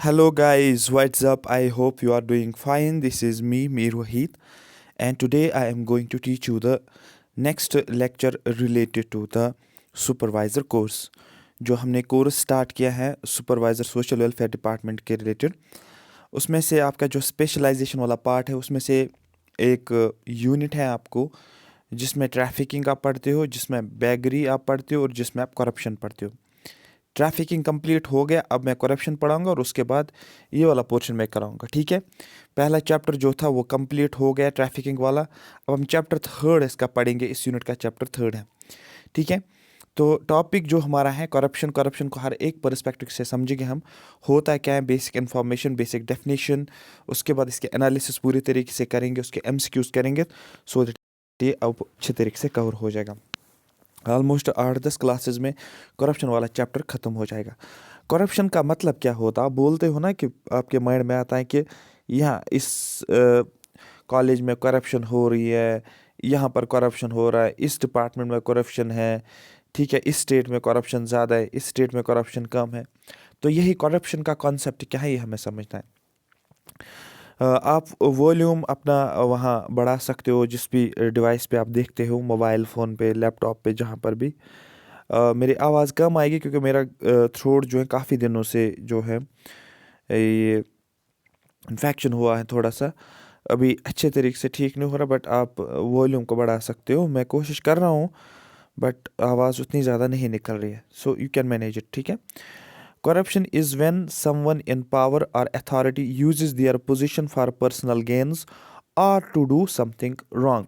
Hello guys, what's up? I hope you are doing fine. This is me, Mir Wahid, and today I am going to teach you the next lecture related to the supervisor course. जो हमने course start किया है supervisor social welfare department के related, उसमें से आपका जो specialisation वाला पार्ट है उसमें से एक यूनिट है आपको जिसमें ट्रैफिकिंग आप पढ़ते हो, जिसमें बैगरी आप पढ़ते हो और जिसमें आप करप्शन पढ़ते हो। ट्रैफिकिंग कंप्लीट हो गया, अब मैं करप्शन पढ़ाऊंगा और उसके बाद ये वाला पोर्शन मैं कराऊंगा। ठीक है, पहला चैप्टर जो था वो कंप्लीट हो गया ट्रैफिकिंग वाला। अब हम चैप्टर थर्ड इसका पढ़ेंगे, इस यूनिट का चैप्टर थर्ड है। ठीक है, तो टॉपिक जो हमारा है करप्शन, करप्शन को हर एक पर्सपेक्टिव से समझेंगे हम। होता है क्या है, बेसिक इन्फॉर्मेशन, बेसिक डेफिनेशन, उसके बाद इसके एनालिसिस पूरी तरीके से करेंगे, उसके एमसीक्यूज करेंगे, सो दैट ये अब अच्छे तरीके से कवर हो जाएगा। ऑलमोस्ट 8-10 क्लासेस में करप्शन वाला चैप्टर ख़त्म हो जाएगा। करप्शन का मतलब क्या होता है? आप बोलते हो ना कि आपके माइंड में आता है कि यहाँ इस कॉलेज में करप्शन हो रही है, यहाँ पर करप्शन हो रहा है, इस डिपार्टमेंट में करप्शन है, ठीक है, इस स्टेट में करप्शन ज़्यादा है, इस स्टेट में करप्शन कम है। तो यही करप्शन का कॉन्सेप्ट क्या है, ये हमें समझना है। आप वॉल्यूम अपना वहाँ बढ़ा सकते हो, जिस भी डिवाइस पे आप देखते हो, मोबाइल फ़ोन पे, लैपटॉप पे, जहाँ पर भी। मेरी आवाज़ कम आएगी क्योंकि मेरा थ्रोट जो है काफ़ी दिनों से जो है ये इन्फेक्शन हुआ है थोड़ा सा, अभी अच्छे तरीके से ठीक नहीं हो रहा। बट आप वॉल्यूम को बढ़ा सकते हो, मैं कोशिश कर रहा हूँ, बट आवाज़ उतनी ज़्यादा नहीं निकल रही है, so you can manage it. ठीक है, corruption is when someone in power or authority uses their position for personal gains or to do something wrong.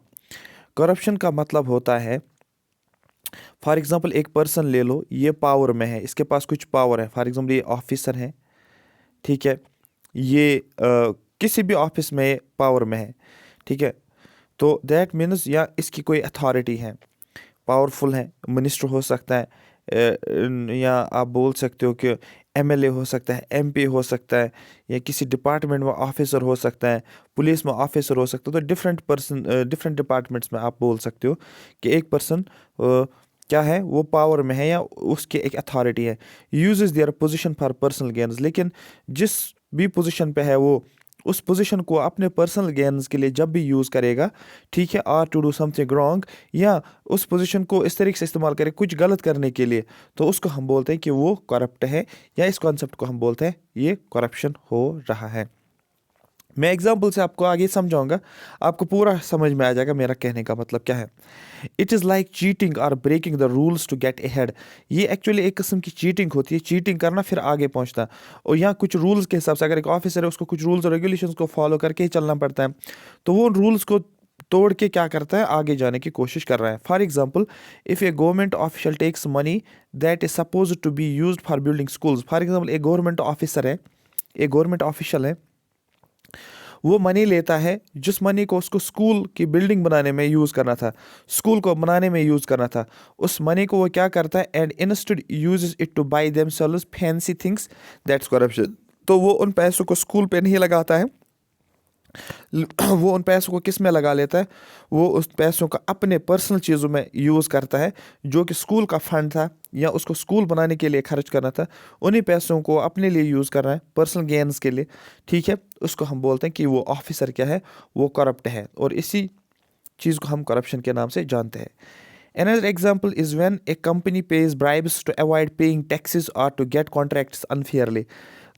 Corruption का मतलब होता है, फॉर एग्जांपल एक पर्सन ले लो, ये पावर में है, इसके पास कुछ पावर है, फॉर एग्जांपल ये ऑफिसर है, ठीक है, ये किसी भी ऑफिस में पावर में है, ठीक है, तो दैट मीन्स या इसकी कोई अथॉरिटी है, पावरफुल है, मिनिस्टर हो सकता है, या आप बोल सकते हो कि एमएलए हो सकता है, एमपी हो सकता है, या किसी डिपार्टमेंट में ऑफिसर हो सकता है, पुलिस में ऑफिसर हो सकता है। तो डिफरेंट पर्सन, डिफरेंट डिपार्टमेंट्स में आप बोल सकते हो कि एक पर्सन क्या है, वो पावर में है या उसकी एक अथॉरिटी है, uses their position for personal gains. लेकिन जिस भी पोजीशन पे है वो उस पोजीशन को अपने पर्सनल गेन्स के लिए जब भी यूज़ करेगा, ठीक है, or to do something wrong, या उस पोजीशन को इस तरीके से इस्तेमाल करे कुछ गलत करने के लिए, तो उसको हम बोलते हैं कि वो करप्ट है, या इस कॉन्सेप्ट को हम बोलते हैं ये करप्शन हो रहा है। मैं एग्जाम्पल से आपको आगे समझाऊंगा, आपको पूरा समझ में आ जाएगा मेरा कहने का मतलब क्या है। इट इज़ लाइक चीटिंग और breaking the rules to get ahead. ये एक्चुअली एक किस्म की चीटिंग होती है, चीटिंग करना फिर आगे पहुंचना। और यहाँ कुछ रूल्स के हिसाब से, अगर एक ऑफिसर है उसको कुछ रूल्स और रेगुलेशंस को फॉलो करके ही चलना पड़ता है, तो वो रूल्स को तोड़ के क्या करता है, आगे जाने की कोशिश कर रहा है। For example, if a government official takes money that is suppose to be use for building schools. For example, एक गवर्नमेंट ऑफिसर है, एक गवर्नमेंट ऑफिशियल है, वो मनी लेता है, जिस मनी को उसको स्कूल की बिल्डिंग बनाने में यूज़ करना था, स्कूल को बनाने में यूज़ करना था, उस मनी को वो क्या करता है, and instead uses it two by themselves fancy things, that's corruption. तो वो उन पैसों को स्कूल पे नहीं लगाता है, वो उन पैसों को किस में लगा लेता है, वो उस पैसों का अपने पर्सनल चीज़ों में यूज़ करता है, जो कि स्कूल का फंड था या उसको स्कूल बनाने के लिए खर्च करना था, उन्हीं पैसों को अपने लिए यूज़ कर रहा है, पर्सनल गेन्स के लिए। ठीक है, उसको हम बोलते हैं कि वो ऑफिसर क्या है, वो करप्ट है, और इसी चीज़ को हम करप्शन के नाम से जानते हैं। Another example is when a company pays bribes to avoid paying taxes or to get contracts unfairly.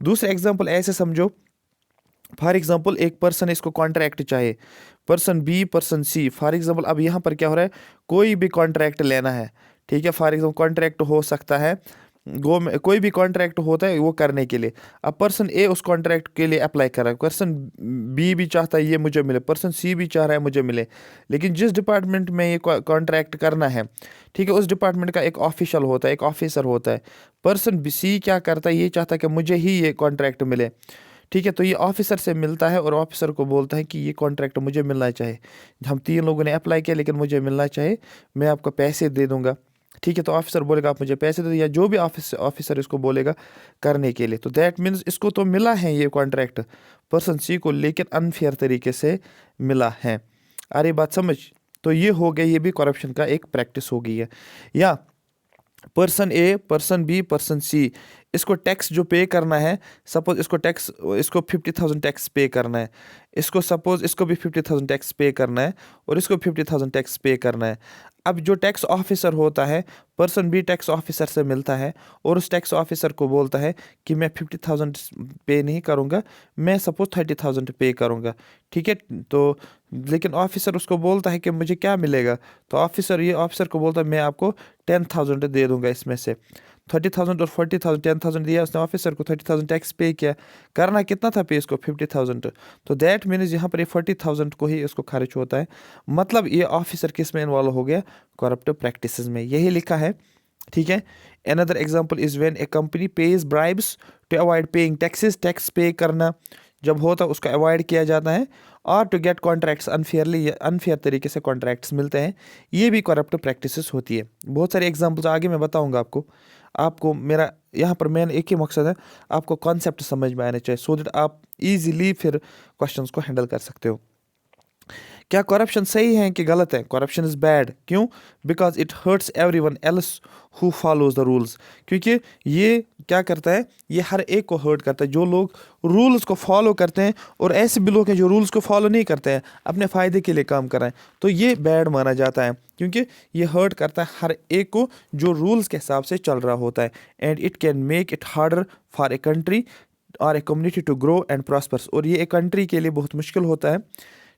दूसरे एग्जाम्पल ऐसे समझो, फॉर एग्जाम्पल एक पर्सन, इसको कॉन्ट्रैक्ट चाहिए, person B, person C, for example अब यहाँ पर क्या हो रहा है, कोई भी कॉन्ट्रैक्ट लेना है, ठीक है, फॉर एग्जाम्पल कॉन्ट्रैक्ट हो सकता है कोई भी कॉन्ट्रैक्ट होता है वो करने के लिए। अब पर्सन ए उस कॉन्ट्रैक्ट के लिए अप्लाई कर रहा है, पर्सन बी भी चाहता है ये मुझे मिले, पर्सन सी भी चाह रहा है मुझे मिले, लेकिन जिस डिपार्टमेंट में ये कॉन्ट्रैक्ट करना है, ठीक है, उस डिपार्टमेंट का एक ऑफिशियल होता है, एक ऑफिसर होता है। पर्सन सी क्या करता है, ये चाहता है कि मुझे ही ये कॉन्ट्रैक्ट मिले, ठीक है, तो ये ऑफिसर से मिलता है और ऑफिसर को बोलता है कि ये कॉन्ट्रैक्ट मुझे मिलना चाहिए, हम 3 लोगों ने अप्लाई किया लेकिन मुझे मिलना चाहिए, मैं आपको पैसे दे दूंगा। ठीक है, तो ऑफिसर बोलेगा आप मुझे पैसे दे दो, या जो भी ऑफिसर इसको बोलेगा करने के लिए, तो दैट मीन्स इसको तो मिला है ये कॉन्ट्रैक्ट पर्सन सी को, लेकिन अनफेयर तरीके से मिला है। अरे बात समझ, तो ये हो गया, ये भी करप्शन का एक प्रैक्टिस हो गई है। या पर्सन ए, पर्सन बी, पर्सन सी, इसको टैक्स जो पे करना है, सपोज इसको 50,000 टैक्स पे करना है, इसको सपोज इसको भी 50,000 टैक्स पे करना है, और इसको 50,000 टैक्स पे करना है। अब जो टैक्स ऑफिसर होता है, पर्सन भी टैक्स ऑफिसर से मिलता है और उस टैक्स ऑफिसर को बोलता है कि मैं 50,000 पे नहीं करूँगा, मैं सपोज 30,000 पे करूँगा, ठीक है। तो लेकिन ऑफिसर उसको बोलता है कि मुझे क्या मिलेगा, तो ऑफिसर को बोलता है मैं आपको 10,000 दे दूंगा इसमें से। 30,000 और 40,000, 10,000 दिया उसने ऑफिसर को, 30,000 टैक्स पे किया। करना कितना था पे इसको, 50,000। तो दैट मीन्स यहाँ पर ये 40,000 को ही इसको खर्च होता है। मतलब ये ऑफिसर किस में इन्वॉल्व हो गया, करप्टिव प्रैक्टिसेस में, यही लिखा है, ठीक है। Another example is when a company pays bribes to avoid paying taxes, tax pay करना जब होता है उसको अवॉइड किया जाता है, और to get contracts unfairly, unfair तरीके से कॉन्ट्रैक्ट्स मिलते हैं, ये भी करप्टिव प्रैक्टिसेस होती है। बहुत सारे एग्जांपल्स आगे मैं बताऊंगा आपको। आपको मेरा यहाँ पर मेन एक ही मकसद है, आपको कॉन्सेप्ट समझ में आने चाहिए, सो दैट आप इजीली फिर क्वेश्चंस को हैंडल कर सकते हो। क्या करप्शन सही है कि गलत है? करप्शन इज बैड, क्यों? Because it hurts everyone else who follows the rules. क्योंकि ये क्या करता है, ये हर एक को हर्ट करता है, जो लोग रूल्स को फॉलो करते हैं, और ऐसे भी लोग हैं जो रूल्स को फॉलो नहीं करते हैं, अपने फ़ायदे के लिए काम कर रहे हैं, तो ये बैड माना जाता है, क्योंकि ये हर्ट करता है हर एक को जो रूल्स के हिसाब से चल रहा होता है। And it can make it harder for a country और a community to grow and prospers. और ये एक कंट्री के लिए बहुत मुश्किल होता है,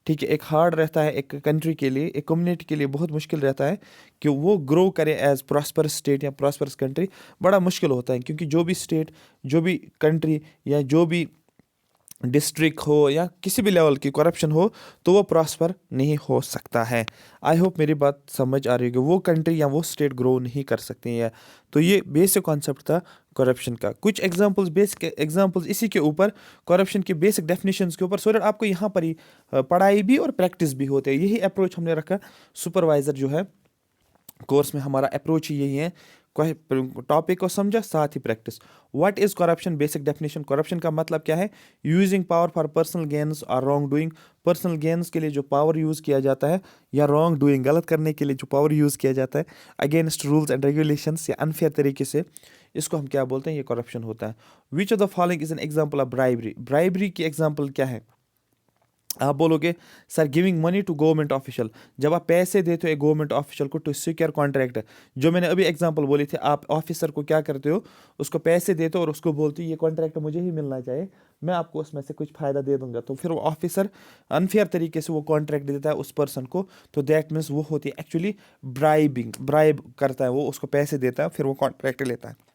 ठीक है, एक हार्ड रहता है एक कंट्री के लिए, एक कम्युनिटी के लिए बहुत मुश्किल रहता है कि वो ग्रो करे एज प्रॉस्परस स्टेट या प्रॉस्परस कंट्री। बड़ा मुश्किल होता है, क्योंकि जो भी स्टेट, जो भी कंट्री या जो भी डिस्ट्रिक्ट हो या किसी भी लेवल की करप्शन हो, तो वो प्रॉस्पर नहीं हो सकता है। आई होप मेरी बात समझ आ रही होगी। वो कंट्री या वो स्टेट ग्रो नहीं कर सकती है। तो ये बेसिक कॉन्सेप्ट था करप्शन का। कुछ एग्जांपल्स, बेसिक एग्जांपल्स इसी के ऊपर, करप्शन के बेसिक डेफिनेशंस के ऊपर, सो दैट आपको यहाँ पर ही पढ़ाई भी और प्रैक्टिस भी होते हैं। यही अप्रोच हमने रखा। सुपरवाइज़र जो है कोर्स में, हमारा अप्रोच ही यही है, टॉपिक को समझा साथ ही practice. What is corruption, basic definition. Corruption का मतलब क्या है, using power for personal gains और रॉन्ग डूइंग। पर्सनल गेन्स के लिए जो पावर यूज़ किया जाता है, या रॉन्ग डूइंग, गलत करने के लिए जो पावर यूज़ किया जाता है, अगेंस्ट रूल्स एंड रेगुलेशंस, या अनफेयर तरीके से, इसको हम क्या बोलते हैं, ये करप्शन होता है। Which of the following is an example of bribery. Bribery की एग्जाम्पल क्या है? आप बोलोगे sir giving money to government official, जब आप पैसे देते हो एक गवर्नमेंट ऑफिशियल को टू सिक्योर कॉन्ट्रैक्ट। जो मैंने अभी एग्जांपल बोली थी, आप ऑफिसर को क्या करते हो, उसको पैसे देते हो और उसको बोलते हो ये कॉन्ट्रैक्ट मुझे ही मिलना चाहिए, मैं आपको उसमें से कुछ फ़ायदा दे दूंगा। तो फिर वो ऑफिसर अनफेयर तरीके से वो कॉन्ट्रैक्ट देता है उस पर्सन को, तो दैट मीन्स वो होती है एक्चुअली ब्राइबिंग, ब्राइब करता है, वो उसको पैसे देता है, फिर वो कॉन्ट्रैक्ट लेता है।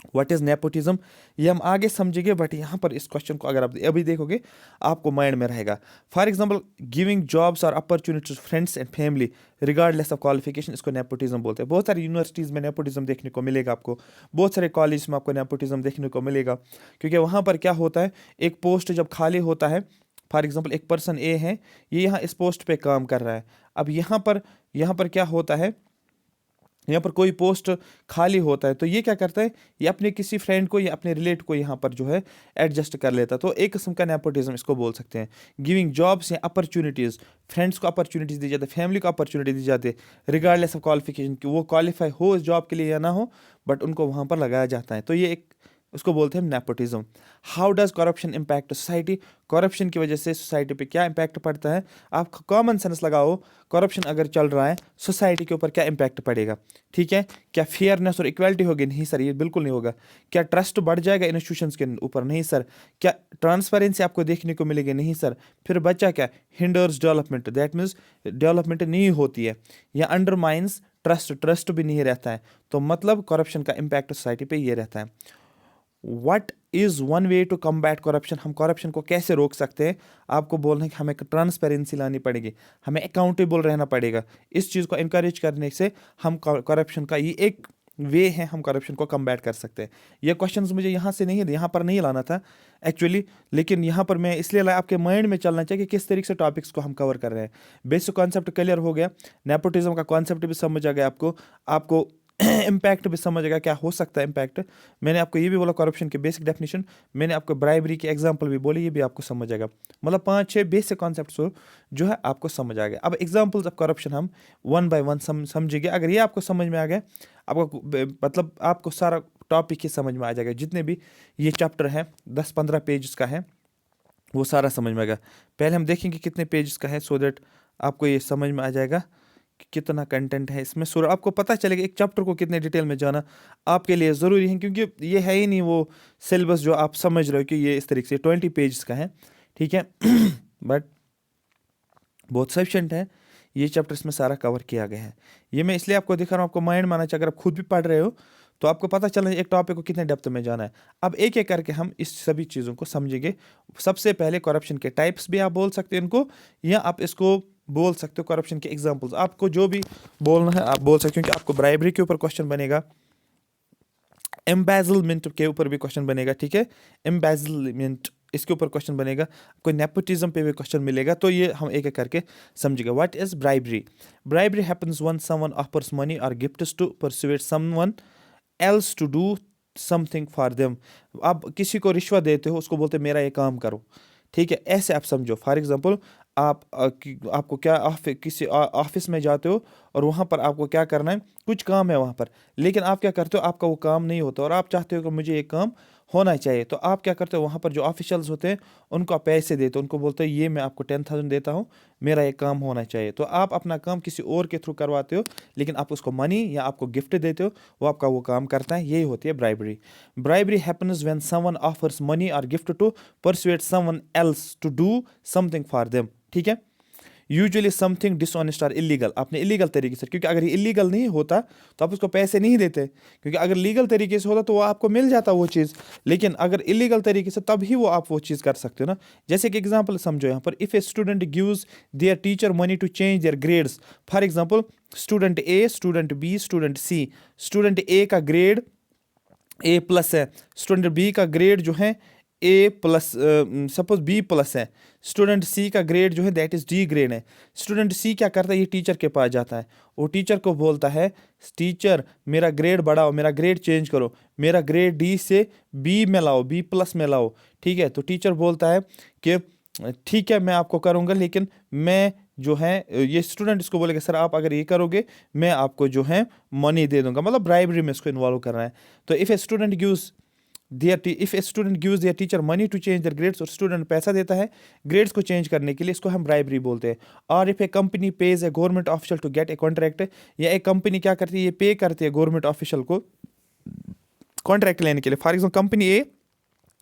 व्हाट इज नेपोटिज्म, ये हम आगे समझेंगे, बट यहाँ पर इस क्वेश्चन को अगर आप अभी देखोगे आपको माइंड में रहेगा। फॉर एग्जांपल गिविंग जॉब्स और opportunities friends and family regardless of qualification, इसको नेपोटिज्म बोलते हैं। बहुत सारी यूनिवर्सिटीज़ में नेपोटिज्म देखने को मिलेगा आपको, बहुत सारे कॉलेज में आपको नेपोटिज्म देखने को मिलेगा, क्योंकि वहाँ पर क्या होता है, एक पोस्ट जब खाली होता है, फॉर एग्जाम्पल एक पर्सन ए है, ये यहाँ इस पोस्ट पे काम कर रहा है। अब यहाँ पर क्या होता है, यहाँ पर कोई पोस्ट खाली होता है, तो ये क्या करता है, ये अपने किसी फ्रेंड को या अपने रिलेटिव को यहाँ पर जो है एडजस्ट कर लेता है। तो एक किस्म का नेपोटिज्म इसको बोल सकते हैं। गिविंग जॉब्स या अपॉर्चुनिटीज़, फ्रेंड्स को अपॉर्चुनिटीज़ दी जाती है, फैमिली को अपॉर्चुनिटी दी जाती है, रिगार्डलेस ऑफ क्वालिफिकेशन, कि वो क्वालिफाई हो इस जॉब के लिए या ना हो, बट उनको वहाँ पर लगाया जाता है। तो ये एक, उसको बोलते हैं nepotism. How does corruption impact society, corruption की वजह से सोसाइटी पे क्या इम्पैक्ट पड़ता है। आप कॉमन सेंस लगाओ, करप्शन अगर चल रहा है सोसाइटी के ऊपर क्या इम्पैक्ट पड़ेगा, ठीक है। क्या फेयरनेस और इक्वालिटी होगी? नहीं सर, ये बिल्कुल नहीं होगा। क्या ट्रस्ट बढ़ जाएगा इंस्टीट्यूशंस के ऊपर? नहीं सर। क्या ट्रांसपेरेंसी आपको देखने को मिलेगी? नहीं सर। फिर बच्चा क्या, hinders development, that means development नहीं होती है, या अंडरमाइंस ट्रस्ट भी नहीं रहता है। तो मतलब करप्शन का इम्पैक्ट सोसाइटी पे ये रहता है। What is one way to combat corruption, हम करप्शन को कैसे रोक सकते हैं? आपको बोलना है कि हमें ट्रांसपेरेंसी लानी पड़ेगी, हमें अकाउंटेबल रहना पड़ेगा। इस चीज़ को इनकरेज करने से हम करप्शन का ये एक वे है, हम करप्शन को कम्बैट कर सकते हैं। ये क्वेश्चंस मुझे यहाँ से नहीं, यहाँ पर नहीं लाना था एक्चुअली, लेकिन यहाँ पर मैं इसलिए लाया, आपके माइंड में चलना चाहिए कि किस तरीके से टॉपिक्स को हम कवर कर रहे हैं। बेसिक कॉन्सेप्ट क्लियर हो गया, नेपोटिज्म का कॉन्सेप्ट भी समझ आ गया आपको इम्पैक्ट भी समझ आएगा क्या हो सकता है इम्पैक्ट। मैंने आपको ये भी बोला करप्शन के बेसिक डेफिनेशन, मैंने आपको ब्राइबरी की एग्जांपल भी बोली, ये भी आपको समझ आएगा। मतलब 5-6 बेसिक कॉन्सेप्ट्स हो जो है आपको समझ आ गया। अब एग्जांपल्स ऑफ करप्शन हम वन बाय वन समझेंगे। अगर ये आपको समझ में आ गया, आपको मतलब आपको सारा टॉपिक ही समझ में आ जाएगा। जितने भी ये चैप्टर है 10-15 पेज का है, वो सारा समझ में आएगा। पहले हम देखेंगे कितने पेज का है, सो दैट आपको ये समझ में आ जाएगा कि कितना कंटेंट है इसमें। सो आपको पता चलेगा एक चैप्टर को कितने डिटेल में जाना आपके लिए ज़रूरी है, क्योंकि ये है ही नहीं वो सिलेबस जो आप समझ रहे हो कि ये इस तरीके से 20 पेज का है, ठीक है। बट बहुत सफिशेंट है, ये चैप्टर इसमें सारा कवर किया गया है। ये मैं इसलिए आपको दिखा रहा हूँ, आपको माइंड में आना चाहिए। अगर आप खुद भी पढ़ रहे हो तो आपको पता चलना एक टॉपिक को कितने डेप्थ में जाना है। अब एक एक करके हम इस सभी चीज़ों को समझेंगे। सबसे पहले करप्शन के टाइप्स भी आप बोल सकते हो इनको, या आप इसको बोल सकते हो करप्शन के एग्जांपल्स। आपको जो भी बोलना है आप बोल सकते हो, क्योंकि आपको ब्राइबरी के ऊपर क्वेश्चन बनेगा, एम्बेजलमेंट के ऊपर भी क्वेश्चन बनेगा, ठीक है। एम्बेजलमेंट इसके ऊपर क्वेश्चन बनेगा, कोई नेपोटिज्म पे भी क्वेश्चन मिलेगा। तो ये हम एक एक करके समझेंगे। What is bribery? Bribery happens when someone offers money और gifts to persuade someone else to do something for them. आप किसी को रिश्वत देते हो, उसको बोलते मेरा ये काम करो, ठीक है। ऐसे आप समझो। फॉर एग्जांपल आपको क्या किसी ऑफिस में जाते हो और वहाँ पर आपको क्या करना है, कुछ काम है वहाँ पर, लेकिन आप क्या करते हो, आपका वो काम नहीं होता और आप चाहते हो कि मुझे ये काम होना चाहिए। तो आप क्या करते हो, वहाँ पर जो ऑफिशियल्स होते हैं उनको आप पैसे देते हो, उनको बोलते हो ये मैं आपको 10,000 देता हूँ, मेरा ये काम होना चाहिए। तो आप अपना काम किसी और के थ्रू करवाते हो, लेकिन आप उसको मनी या आपको गिफ्ट देते हो, वो आपका वो काम करता है। यही होती है bribery. Bribery happens when someone offers money और gift to persuade someone else to do something for them, ठीक है। यूजुअली समथिंग डिसऑनेस्ट और इलीगल, आपने इलीगल तरीके से, क्योंकि अगर ये इलीगल नहीं होता तो आप उसको पैसे नहीं देते, क्योंकि अगर लीगल तरीके से होता तो वो आपको मिल जाता वो चीज़, लेकिन अगर इलीगल तरीके से तब ही वो आप वो चीज़ कर सकते हो ना। जैसे कि एग्जांपल समझो यहाँ पर, if a student gives their teacher money to change their grades. For example student A, student B, student C. Student A का ग्रेड A+ है, स्टूडेंट बी का ग्रेड जो है A+, सपोज B+ है। स्टूडेंट सी का grade जो है that is D grade है। स्टूडेंट सी क्या करता है, ये टीचर के पास जाता है, वो टीचर को बोलता है टीचर मेरा ग्रेड बढ़ाओ, मेरा ग्रेड चेंज करो, मेरा ग्रेड D से B में लाओ, B+ में लाओ, ठीक है। तो टीचर बोलता है कि ठीक है मैं आपको करूँगा, लेकिन मैं जो है, ये स्टूडेंट इसको बोलेगा सर आप अगर ये करोगे मैं आपको जो है मनी दे दूंगा, मतलब ब्राइबरी में इसको इन्वॉल्व कर रहा है। तो if a student gives their teacher money to change their grades, और स्टूडेंट पैसा देता है ग्रेड्स को चेंज करने के लिए, इसको हम ब्राइबरी बोलते हैं। और if a company pays a government official to get a contract, या एक कंपनी क्या करती है, ये पे करती है गवर्नमेंट ऑफिशियल को कॉन्ट्रैक्ट लेने के लिए। For example company A,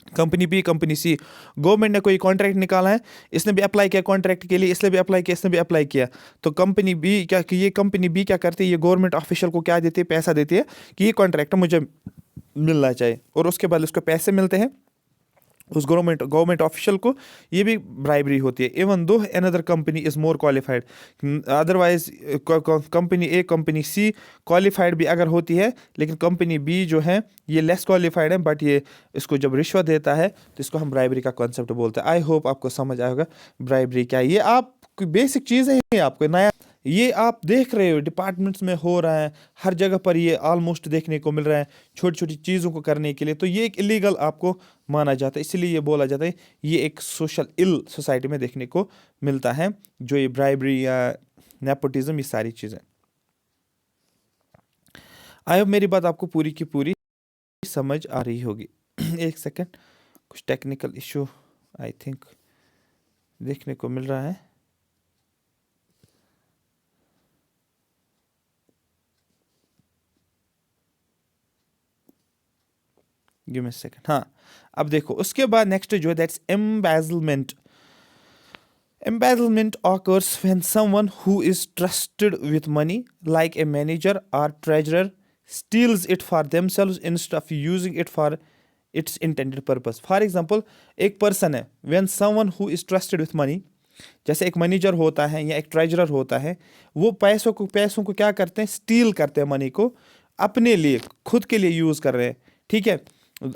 company B, company C, government ने कोई कॉन्ट्रैक्ट निकाला है, इसने भी अप्लाई किया कॉन्ट्रैक्ट के लिए, इसने भी अप्लाई किया, इसने भी अप्लाई किया। तो कंपनी बी क्या, कि ये कंपनी बी क्या करती है, ये गवर्नमेंट ऑफिशियल को क्या देती है, पैसा देती है कि ये कॉन्ट्रैक्ट मुझे मिलना चाहिए, और उसके बाद उसको पैसे मिलते हैं उस गवर्नमेंट ऑफिशियल को। ये भी ब्राइबरी होती है। Even though another company is more qualified, otherwise company A, company C qualified भी अगर होती है, लेकिन कंपनी बी जो है ये लेस क्वालिफाइड है, बट ये इसको जब रिश्वत देता है तो इसको हम ब्राइबरी का कॉन्सेप्ट बोलते हैं। आई होप आपको समझ आएगा ब्राइबरी क्या है। ये आप बेसिक चीज़ है, ये आपको नया, ये आप देख रहे हो डिपार्टमेंट्स में हो रहा है, हर जगह पर ये ऑलमोस्ट देखने को मिल रहा है, छोटी छोटी चीज़ों को करने के लिए। तो ये एक इलीगल आपको माना जाता है, इसीलिए ये बोला जाता है ये एक सोशल इल सोसाइटी में देखने को मिलता है, जो ये ब्राइबरी या नेपोटिज्म, ये सारी चीज़ें। आई होप मेरी बात आपको पूरी की पूरी समझ आ रही होगी। एक सेकेंड, कुछ टेक्निकल इशू आई थिंक देखने को मिल रहा है। Give me second. हाँ, अब देखो उसके बाद नेक्स्ट जो है that's embezzlement. Embezzlement occurs when someone who is trusted with money, like a manager or treasurer, steals it for themselves instead of using it for its intended purpose. For example, एक person है, when someone who is trusted with money, जैसे एक manager होता है या एक treasurer होता है, वो पैसों को क्या करते हैं, स्टील करते हैं, मनी को अपने लिए, खुद के लिए यूज़ कर रहे हैं, ठीक है।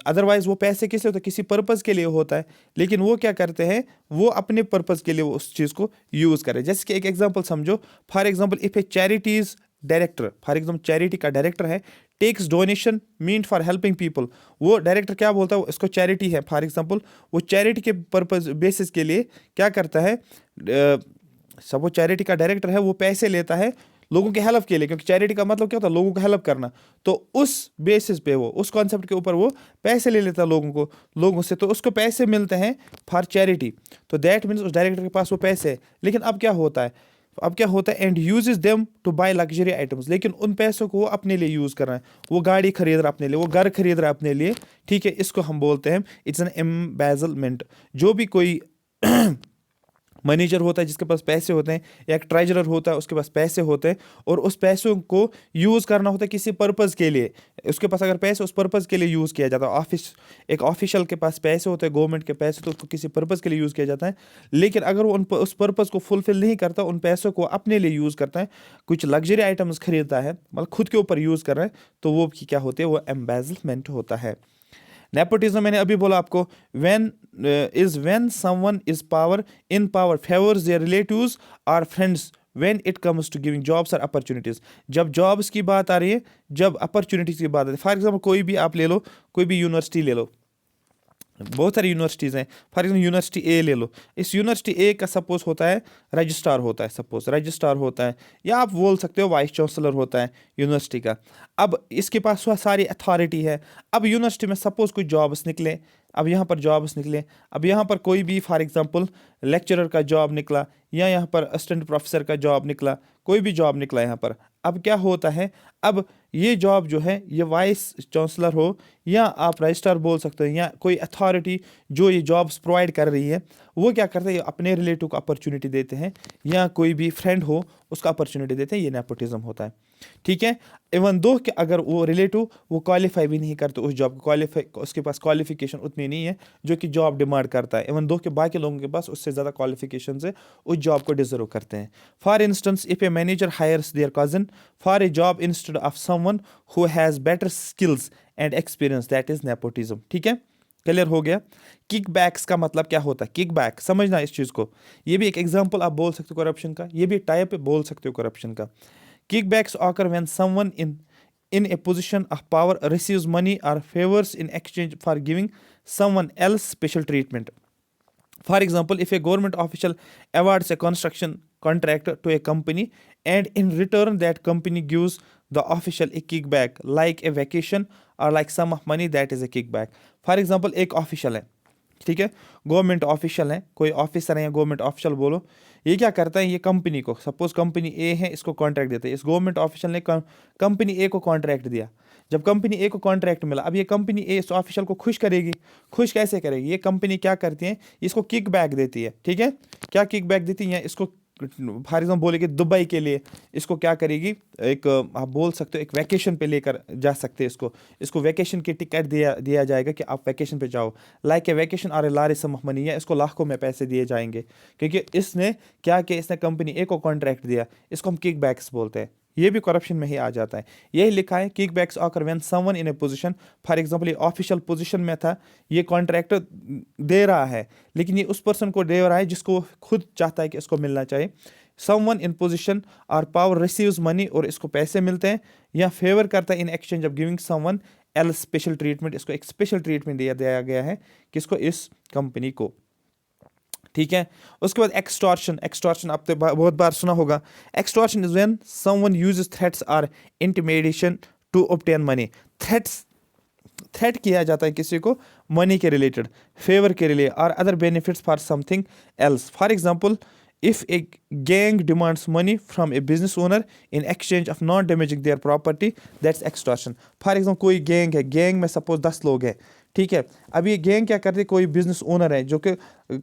अदरवाइज वो पैसे किस लिए होता है, किसी पर्पज़ के लिए होता है, लेकिन वो क्या करते हैं, वो अपने पर्पज़ के लिए वो उस चीज़ को यूज़ करें। जैसे कि एक एग्जांपल समझो, for example if a charity's director, for example charity का डायरेक्टर है, takes donation meant for helping people, वो डायरेक्टर क्या बोलता है, इसको चैरिटी है, फॉर एग्जांपल वो चैरिटी के पर्पज़ बेसिस के लिए क्या करता है, सब वो चैरिटी का डायरेक्टर है, वो पैसे लेता है, लोगों की हेल्प के लिए, क्योंकि चैरिटी का मतलब क्या होता है, लोगों को हेल्प करना। तो उस बेसिस पे वो, उस कॉन्सेप्ट के ऊपर वो पैसे ले लेता है लोगों से, तो उसको पैसे मिलते हैं फॉर चैरिटी। तो दैट मीन्स उस डायरेक्टर के पास वो पैसे है। लेकिन अब क्या होता है, and uses them to buy luxury items, लेकिन उन पैसों को वो अपने लिए यूज कर रहा है। वो गाड़ी खरीद रहा है अपने लिए, वो घर खरीद रहा है अपने लिए, ठीक है। इसको हम बोलते हैं इट्स एन एम्बेजलमेंट। जो भी कोई मैनेजर होता है जिसके पास पैसे होते हैं, या एक ट्रेजरर होता है उसके पास पैसे होते हैं, और उस पैसों को यूज़ करना होता है किसी पर्पज़ के लिए। उसके पास अगर पैसे उस पर्पज़ के लिए यूज़ किया जाता है, एक ऑफिशियल के पास पैसे होते हैं, गवर्नमेंट के पैसे, तो उसको किसी पर्पज़ के लिए यूज़ किया जाता है। लेकिन अगर वो उस पर्पज़ को फुलफिल नहीं करता, उन पैसों को अपने लिए यूज़ करता है, कुछ लग्जरी आइटम्स खरीदता है, मतलब खुद के ऊपर यूज़ कर रहा है, तो वो क्या होते हैं, वो एम्बेजलमेंट होता है। नेपोटिज्म मैंने अभी बोला आपको, when someone is power favours their relatives और friends when it comes to giving jobs और अपॉर्चुनिटीज। जब जॉब्स की बात आ रही है, जब अपॉर्चुनिटीज की बात आ रही है, फॉर एग्जाम्पल कोई भी आप ले लो, कोई भी यूनिवर्सिटी ले लो, बहुत सारी यूनिवर्सिटीज़ हैं। फॉर एग्जाम्पल यूनिवर्सिटी ए ले लो, इस यूनिवर्सिटी ए का सपोज होता है रजिस्ट्रार होता है, सपोज रजिस्ट्रार होता है, या आप बोल सकते हो वाइस चांसलर होता है यूनिवर्सिटी का। अब इसके पास वह सारी अथॉरिटी है। अब यूनिवर्सिटी में सपोज कोई जॉब्स निकले, अब यहाँ पर जॉब्स निकले, अब यहाँ पर कोई भी फॉर एग्जांपल लेक्चरर का जॉब निकला, या यहाँ पर असिस्टेंट प्रोफेसर का जॉब निकला, कोई भी जॉब निकला यहाँ पर। अब क्या होता है, अब ये जॉब जो है, ये वाइस चांसलर हो, या आप रजिस्ट्रार बोल सकते हो, या कोई अथॉरिटी जो ये जॉब्स प्रोवाइड कर रही है, वो क्या करते हैं, अपने रिलेटिव को अपॉर्चुनिटी देते हैं, या कोई भी फ्रेंड हो उसका अपॉर्चुनिटी देते हैं। ये नेपोटिज्म होता है, ठीक है। इवन दो कि अगर वो रिलेटिव वो क्वालिफाई भी नहीं करते उस जॉब को, क्वालिफाई उसके पास क्वालिफिकेशन उतनी नहीं है जो कि जॉब डिमांड करता है, इवन दो के बाकी लोगों के पास उससे ज़्यादा क्वालिफिकेशन से उस जॉब को डिजर्व करते हैं। For instance, if a manager hires their cousin for a job instead of someone who has better skills and experience, that is nepotism, ठीक है। क्लियर हो गया। किक बैक्स का मतलब क्या होता है, किक बैक समझना इस चीज़ को। ये भी एक एग्जाम्पल आप बोल सकते हो करप्शन का, ये भी टाइप बोल सकते हो करप्शन का। Kickbacks occur when someone in a position of power receives money or favors in exchange for giving someone else special treatment. For example, if a government official awards a construction contract to a company and in return that company gives the official a kickback like a vacation or like sum of money, that is a kickback. For example, एक official है, ठीक है, government official है, कोई officer है या government official बोलो, ये क्या करता है, ये कंपनी को, सपोज कंपनी ए है, इसको कॉन्ट्रैक्ट देता है। इस गवर्नमेंट ऑफिशियल ने कंपनी ए को कॉन्ट्रैक्ट दिया। जब कंपनी ए को कॉन्ट्रैक्ट मिला, अब ये कंपनी ए इस ऑफिशियल को खुश करेगी। खुश कैसे करेगी, ये कंपनी क्या करती है, इसको किक बैक देती है, ठीक है। क्या किक बैक देती है, इसको फॉर एग्जाम्पल बोले कि दुबई के लिए इसको क्या करेगी, एक आप बोल सकते हो एक वैकेशन पे लेकर जा सकते हैं इसको वैकेशन की टिकट दिया जाएगा कि आप वैकेशन पे जाओ, लाइक ए वैकेशन और a large some of money, या इसको लाखों में पैसे दिए जाएंगे, क्योंकि इसने क्या किया, इसने कंपनी ए को कॉन्ट्रैक्ट दिया। इसको हम किक बैक्स बोलते हैं। ये भी करप्शन में ही आ जाता है। यही लिखा है, kickbacks occur when someone in a position, for example ये ऑफिशियल पोजीशन में था, ये कॉन्ट्रैक्ट दे रहा है, लेकिन ये उस पर्सन को दे रहा है जिसको खुद चाहता है कि इसको मिलना चाहिए। समवन इन पोजीशन और पावर रिसीव्स मनी, और इसको पैसे मिलते हैं, या फेवर करता है in exchange of giving someone else special treatment, इसको एक स्पेशल ट्रीटमेंट दिया गया है किसको, इस कंपनी को, ठीक है। उसके बाद एक्सटॉर्शन आपने बहुत बार सुना होगा। Extortion is when someone uses threats और intimidation to obtain money. Threat किया जाता है किसी को मनी के रिलेटेड, फेवर के लिए, और other benefits for something else. For example, if a gang demands money from A business owner in exchange of not damaging their property, that's extortion. For example, कोई गैंग है, gang में suppose 10 लोग हैं, ठीक है। अब ये गैंग क्या करती है, कोई बिजनेस ओनर है जो कि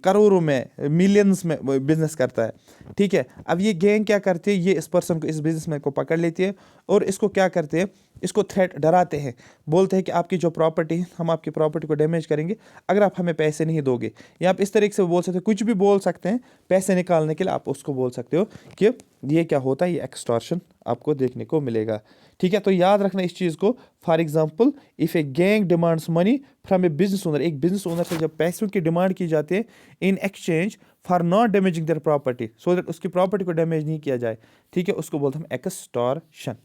करोड़ों में, मिलियंस में बिजनेस करता है, ठीक है। अब ये गैंग क्या करती है, ये इस पर्सन को, इस बिजनेसमैन को पकड़ लेती है, और इसको क्या करते हैं, इसको थ्रेट, डराते हैं, बोलते हैं कि आपकी जो प्रॉपर्टी है, हम आपकी प्रॉपर्टी को डैमेज करेंगे अगर आप हमें पैसे नहीं दोगे। या आप इस तरीके से बोल सकते हो, कुछ भी बोल सकते हैं पैसे निकालने के लिए, आप उसको बोल सकते हो कि ये क्या होता है, ये एक्सटॉर्शन आपको देखने को मिलेगा, ठीक है। तो याद रखना इस चीज़ को। For example, if a gang demands money from A business owner, एक बिजनेस ओनर से जब पैसों की डिमांड की जाती है in exchange for not damaging their property, so that उसकी प्रॉपर्टी को डैमेज नहीं किया जाए, ठीक है, उसको बोलते हैं extortion.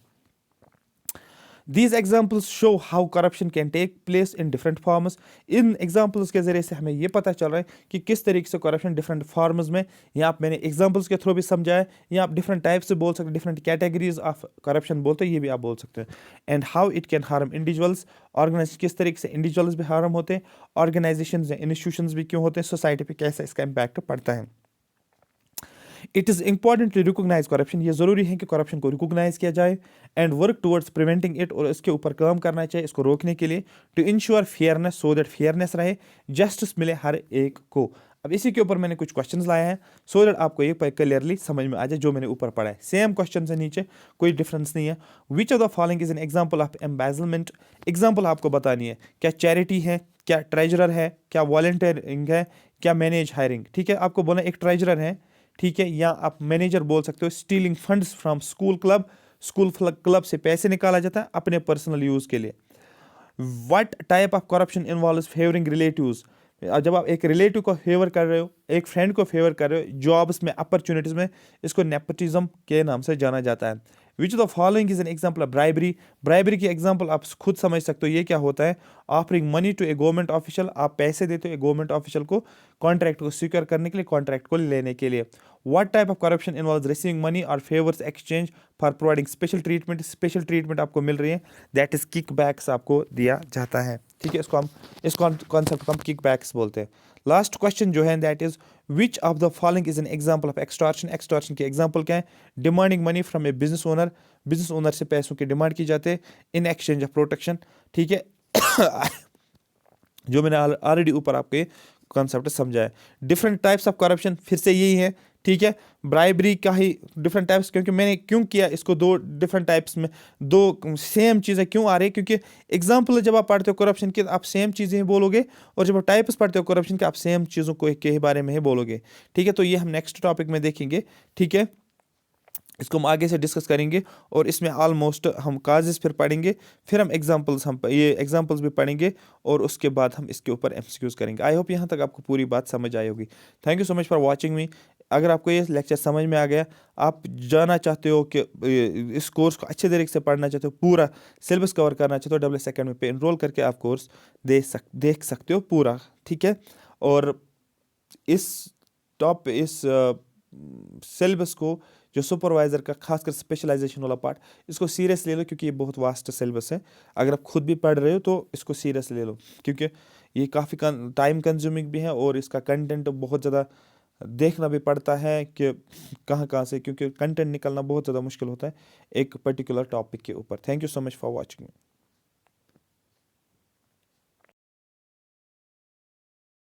These examples show how corruption can take place in different forms. In examples के ज़रिए से हमें ये पता चल रहा है कि किस तरीके से corruption different forms में, या आप मैंने examples के थ्रू भी समझाया, या आप different types से बोल सकते हैं, different categories of corruption बोलते हैं, ये भी आप बोल सकते हैं. And how it can harm individuals, organize किस तरीके से individuals भी harm होते हैं, organizations या institutions भी क्यों होते हैं, society पे कैसे इसका impact पड़ता है. It is important to recognize corruption, ये ज़रूरी है कि करप्शन को रिकोगनाइज किया जाए, and work towards preventing it, और इसके ऊपर काम करना चाहिए इसको रोकने के लिए, to ensure fairness, so that fairness रहे, जस्टिस मिले हर एक को. अब इसी के ऊपर मैंने कुछ क्वेश्चंस लाए हैं सो दैट आपको ये क्लियरली समझ में आ जाए जो मैंने ऊपर पढ़ा है. सेम क्वेश्चन से नीचे कोई डिफरेंस नहीं है. Which of the following is an example of embezzlement. Example आपको बतानी है, क्या चैरिटी है, क्या ट्रेजरर है, क्या वॉलंटियरिंग है, क्या मैनेज हायरिंग. ठीक है, आपको बोला एक ट्रेजरर है, ठीक है, या आप मैनेजर बोल सकते हो. Stealing funds from school club, school club से पैसे निकाला जाता है अपने पर्सनल यूज के लिए. What type of corruption involves favouring relatives. जब आप एक रिलेटिव को फेवर कर रहे हो, एक फ्रेंड को फेवर कर रहे हो जॉब्स में, अपॉर्चुनिटीज में, इसको नेपोटिज्म के नाम से जाना जाता है. Which of the following is an example of bribery. Bribery की एग्जाम्पल आप खुद समझ सकते हो ये क्या होता है. Offering money to a government official, आप पैसे देते हो एक गवर्नमेंट ऑफिशियल को कॉन्ट्रैक्ट को सिक्योर करने के लिए, कॉन्ट्रैक्ट को लेने के लिए. What type of corruption involves receiving money और favours exchange for providing special treatment. Special treatment आपको मिल रही है, दैट इज किक बैक्स आपको दिया जाता है. ठीक है, इसको हम इस कॉन्सेप्ट को हम किक बैक्स बोलते हैं. लास्ट क्वेश्चन जो है that is which of the following is an example of extortion. Extortion के एग्जाम्पल क्या है. Demanding money from A business owner, business owner से पैसों की डिमांड की जाते हैं इन एक्सचेंज ऑफ प्रोटेक्शन. ठीक है, जो मैंने ऑलरेडी ऊपर आपको ये कॉन्सेप्ट समझा है. डिफरेंट टाइप्स ऑफ करप्शन फिर से यही है. ठीक है, ब्राइबरी का ही डिफरेंट टाइप्स, क्योंकि मैंने क्यों किया इसको दो डिफरेंट टाइप्स में, दो सेम चीज़ें क्यों आ रही है, क्योंकि एग्जाम्पल जब आप पढ़ते हो करप्शन के आप सेम चीज़ें ही बोलोगे, और जब आप टाइप्स पढ़ते हो करप्शन के आप सेम चीज़ों को के बारे में ही बोलोगे. ठीक है, तो ये हम नेक्स्ट टॉपिक में देखेंगे. ठीक है, इसको हम आगे से डिस्कस करेंगे, और इसमें ऑलमोस्ट हम काजेस फिर पढ़ेंगे, फिर हम ये एग्जांपल्स भी पढ़ेंगे, और उसके बाद हम इसके ऊपर एमसीक्यूज करेंगे. आई होप यहाँ तक आपको पूरी बात समझ आई होगी. Thank you so much for watching me. अगर आपको ये लेक्चर समझ में आ गया, आप जाना चाहते हो कि इस कोर्स को अच्छे तरीके से पढ़ना चाहते हो, पूरा सिलेबस कवर करना चाहते हो, WS अकेडमी पे इनरोल करके आप कोर्स देख सकते हो पूरा. ठीक है, और इस सिलेबस को, जो सुपरवाइज़र का खासकर स्पेशलाइजेशन वाला पार्ट, इसको सीरियस ले लो, क्योंकि ये बहुत वास्ट सिलेबस है. अगर आप खुद भी पढ़ रहे हो तो इसको सीरियस ले लो, क्योंकि ये काफ़ी टाइम कंज्यूमिंग भी है, और इसका कंटेंट बहुत ज़्यादा देखना भी पड़ता है कि कहाँ से, क्योंकि कंटेंट निकलना बहुत ज़्यादा मुश्किल होता है एक पर्टिकुलर टॉपिक के ऊपर. Thank you so much for watching.